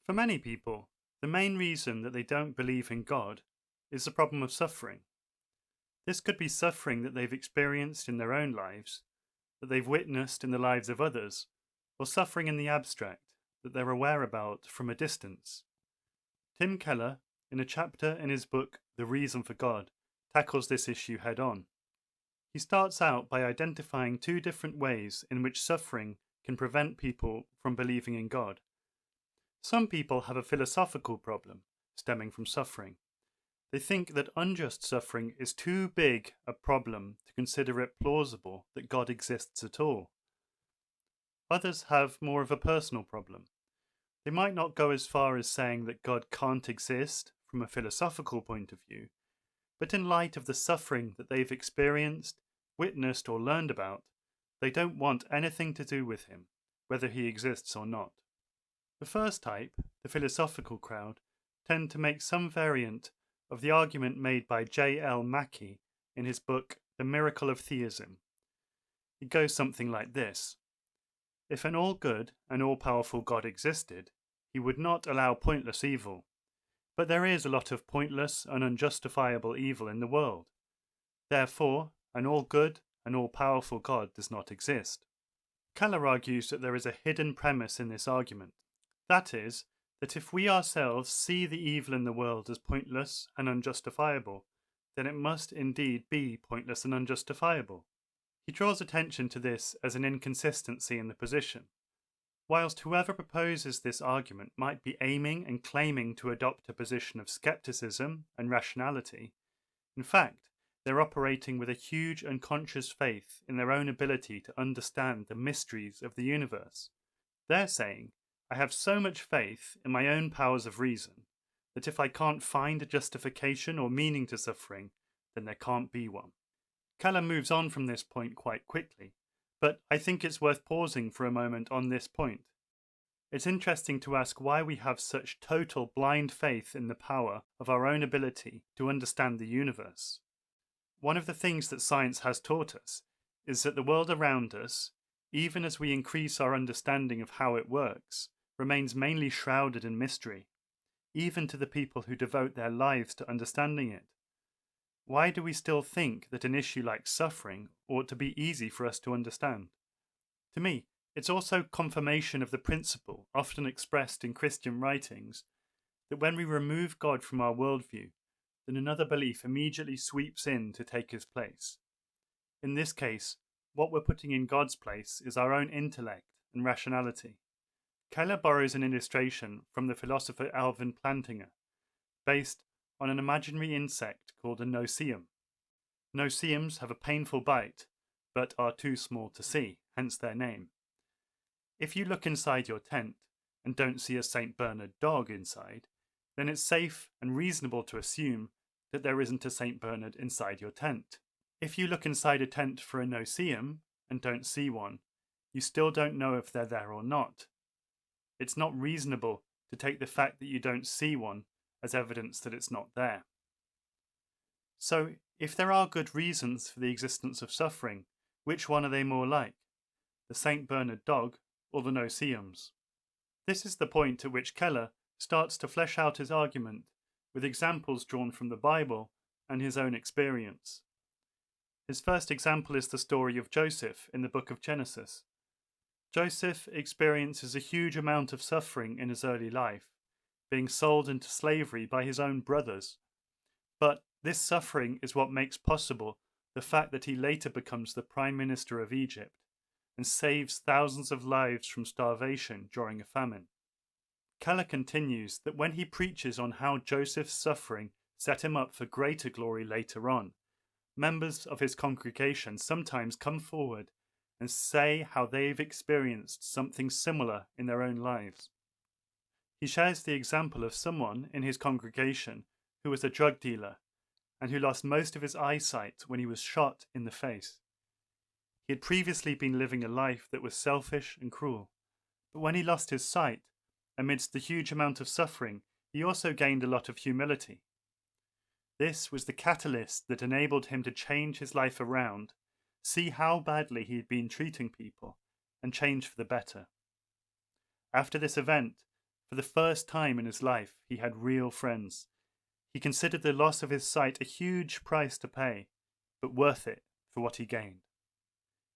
For many people, the main reason that they don't believe in God is the problem of suffering. This could be suffering that they've experienced in their own lives, that they've witnessed in the lives of others, or suffering in the abstract that they're aware about from a distance. Tim Keller, in a chapter in his book The Reason for God, tackles this issue head on. He starts out by identifying two different ways in which suffering can prevent people from believing in God. Some people have a philosophical problem stemming from suffering. They think that unjust suffering is too big a problem to consider it plausible that God exists at all. Others have more of a personal problem. They might not go as far as saying that God can't exist from a philosophical point of view, but in light of the suffering that they've experienced, witnessed, or learned about, they don't want anything to do with him, whether he exists or not. The first type, the philosophical crowd, tend to make some variant of the argument made by J.L. Mackie in his book The Miracle of Theism. It goes something like this. If an all-good and all-powerful God existed, he would not allow pointless evil. But there is a lot of pointless and unjustifiable evil in the world. Therefore, an all-good and all-powerful God does not exist. Keller argues that there is a hidden premise in this argument. That is, that if we ourselves see the evil in the world as pointless and unjustifiable, then it must indeed be pointless and unjustifiable. He draws attention to this as an inconsistency in the position. Whilst whoever proposes this argument might be aiming and claiming to adopt a position of skepticism and rationality, in fact, they're operating with a huge unconscious faith in their own ability to understand the mysteries of the universe. They're saying, I have so much faith in my own powers of reason that if I can't find a justification or meaning to suffering, then there can't be one. Keller moves on from this point quite quickly, but I think it's worth pausing for a moment on this point. It's interesting to ask why we have such total blind faith in the power of our own ability to understand the universe. One of the things that science has taught us is that the world around us, even as we increase our understanding of how it works, remains mainly shrouded in mystery, even to the people who devote their lives to understanding it. Why do we still think that an issue like suffering ought to be easy for us to understand? To me, it's also confirmation of the principle, often expressed in Christian writings, that when we remove God from our worldview, then another belief immediately sweeps in to take his place. In this case, what we're putting in God's place is our own intellect and rationality. Keller borrows an illustration from the philosopher Alvin Plantinga, based on an imaginary insect called a no-see-um. No-see-ums have a painful bite, but are too small to see, hence their name. If you look inside your tent and don't see a St. Bernard dog inside, then it's safe and reasonable to assume that there isn't a St. Bernard inside your tent. If you look inside a tent for a no-see-um and don't see one, you still don't know if they're there or not. It's not reasonable to take the fact that you don't see one as evidence that it's not there. So, if there are good reasons for the existence of suffering, which one are they more like? The St. Bernard dog or the no-see-ums? This is the point at which Keller starts to flesh out his argument with examples drawn from the Bible and his own experience. His first example is the story of Joseph in the book of Genesis. Joseph experiences a huge amount of suffering in his early life, being sold into slavery by his own brothers. But this suffering is what makes possible the fact that he later becomes the Prime Minister of Egypt and saves thousands of lives from starvation during a famine. Keller continues that when he preaches on how Joseph's suffering set him up for greater glory later on, members of his congregation sometimes come forward and say how they've experienced something similar in their own lives. He shares the example of someone in his congregation who was a drug dealer and who lost most of his eyesight when he was shot in the face. He had previously been living a life that was selfish and cruel, but when he lost his sight, amidst the huge amount of suffering, he also gained a lot of humility. This was the catalyst that enabled him to change his life around, see how badly he had been treating people, and change for the better. After this event, For the first time in his life, he had real friends. He considered the loss of his sight a huge price to pay, but worth it for what he gained.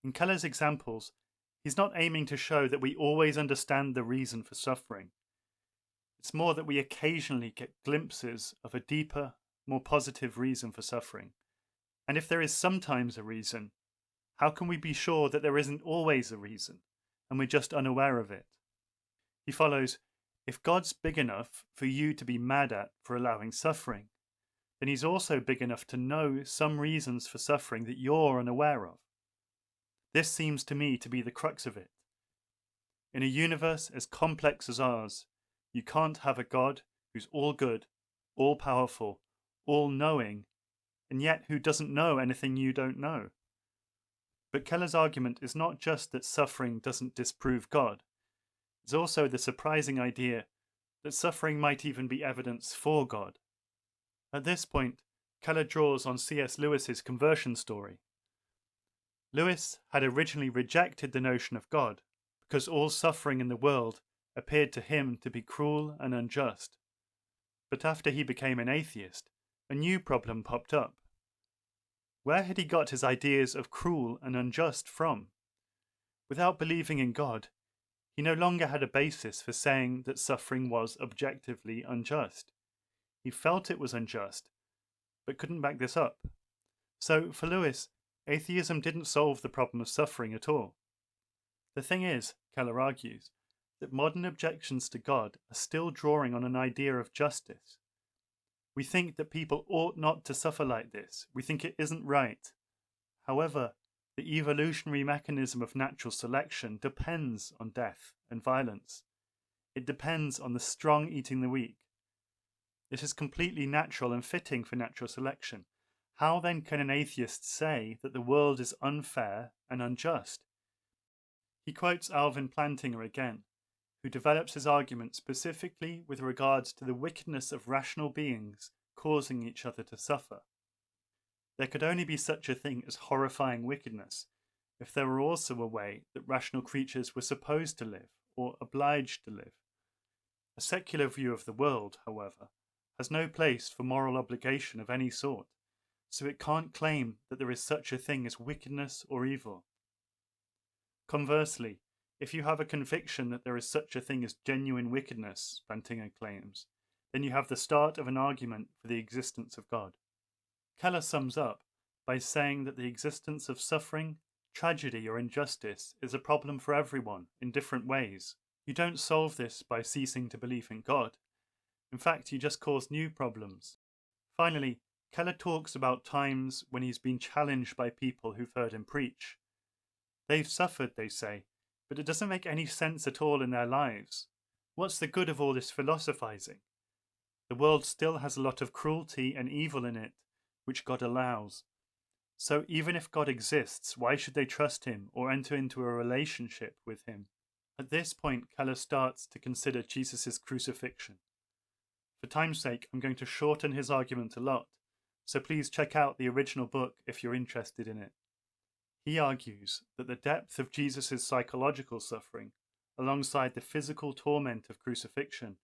In Keller's examples, he's not aiming to show that we always understand the reason for suffering. It's more that we occasionally get glimpses of a deeper, more positive reason for suffering. And if there is sometimes a reason, how can we be sure that there isn't always a reason, and we're just unaware of it? He follows, if God's big enough for you to be mad at for allowing suffering, then he's also big enough to know some reasons for suffering that you're unaware of. This seems to me to be the crux of it. In a universe as complex as ours, you can't have a God who's all good, all powerful, all knowing, and yet who doesn't know anything you don't know. But Keller's argument is not just that suffering doesn't disprove God. It's also the surprising idea that suffering might even be evidence for God. At this point, Keller draws on C.S. Lewis's conversion story. Lewis had originally rejected the notion of God because all suffering in the world appeared to him to be cruel and unjust. But after he became an atheist, a new problem popped up. Where had he got his ideas of cruel and unjust from? Without believing in God, he no longer had a basis for saying that suffering was objectively unjust. He felt it was unjust, but couldn't back this up. So, for Lewis, atheism didn't solve the problem of suffering at all. The thing is, Keller argues, that modern objections to God are still drawing on an idea of justice. We think that people ought not to suffer like this. We think it isn't right. However, the evolutionary mechanism of natural selection depends on death and violence. It depends on the strong eating the weak. This is completely natural and fitting for natural selection. How then can an atheist say that the world is unfair and unjust? He quotes Alvin Plantinga again, who develops his argument specifically with regards to the wickedness of rational beings causing each other to suffer. There could only be such a thing as horrifying wickedness if there were also a way that rational creatures were supposed to live or obliged to live. A secular view of the world, however, has no place for moral obligation of any sort, so it can't claim that there is such a thing as wickedness or evil. Conversely, if you have a conviction that there is such a thing as genuine wickedness, Plantinga claims, then you have the start of an argument for the existence of God. Keller sums up by saying that the existence of suffering, tragedy, or injustice is a problem for everyone in different ways. You don't solve this by ceasing to believe in God. In fact, you just cause new problems. Finally, Keller talks about times when he's been challenged by people who've heard him preach. They've suffered, they say, but it doesn't make any sense at all in their lives. What's the good of all this philosophizing? The world still has a lot of cruelty and evil in it, which God allows. So even if God exists, why should they trust him or enter into a relationship with him? At this point, Keller starts to consider Jesus' crucifixion. For time's sake, I'm going to shorten his argument a lot, so please check out the original book if you're interested in it. He argues that the depth of Jesus' psychological suffering, alongside the physical torment of crucifixion,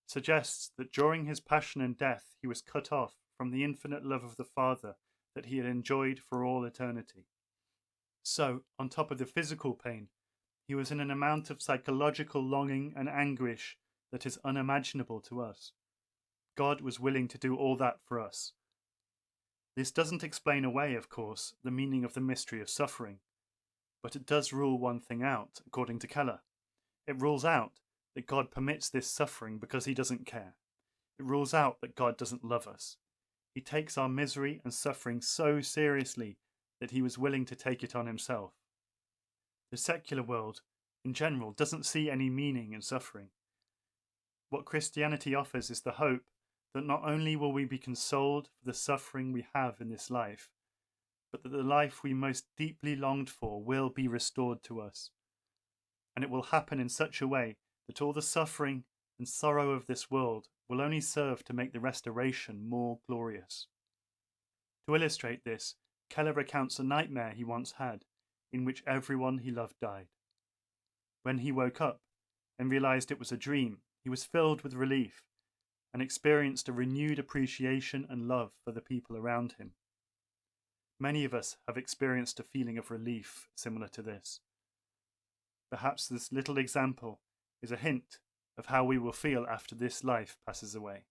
suggests that during his passion and death he was cut off from the infinite love of the Father that he had enjoyed for all eternity. So, on top of the physical pain, he was in an amount of psychological longing and anguish that is unimaginable to us. God was willing to do all that for us. This doesn't explain away, of course, the meaning of the mystery of suffering, but it does rule one thing out, according to Keller. It rules out that God permits this suffering because he doesn't care. It rules out that God doesn't love us. He takes our misery and suffering so seriously that he was willing to take it on himself. The secular world, in general, doesn't see any meaning in suffering. What Christianity offers is the hope that not only will we be consoled for the suffering we have in this life, but that the life we most deeply longed for will be restored to us. And it will happen in such a way that all the suffering and sorrow of this world will only serve to make the restoration more glorious. To illustrate this, Keller recounts a nightmare he once had, in which everyone he loved died. When he woke up and realized it was a dream, He was filled with relief and experienced a renewed appreciation and love for the people around him. Many of us have experienced a feeling of relief similar to this. Perhaps this little example is a hint of how we will feel after this life passes away.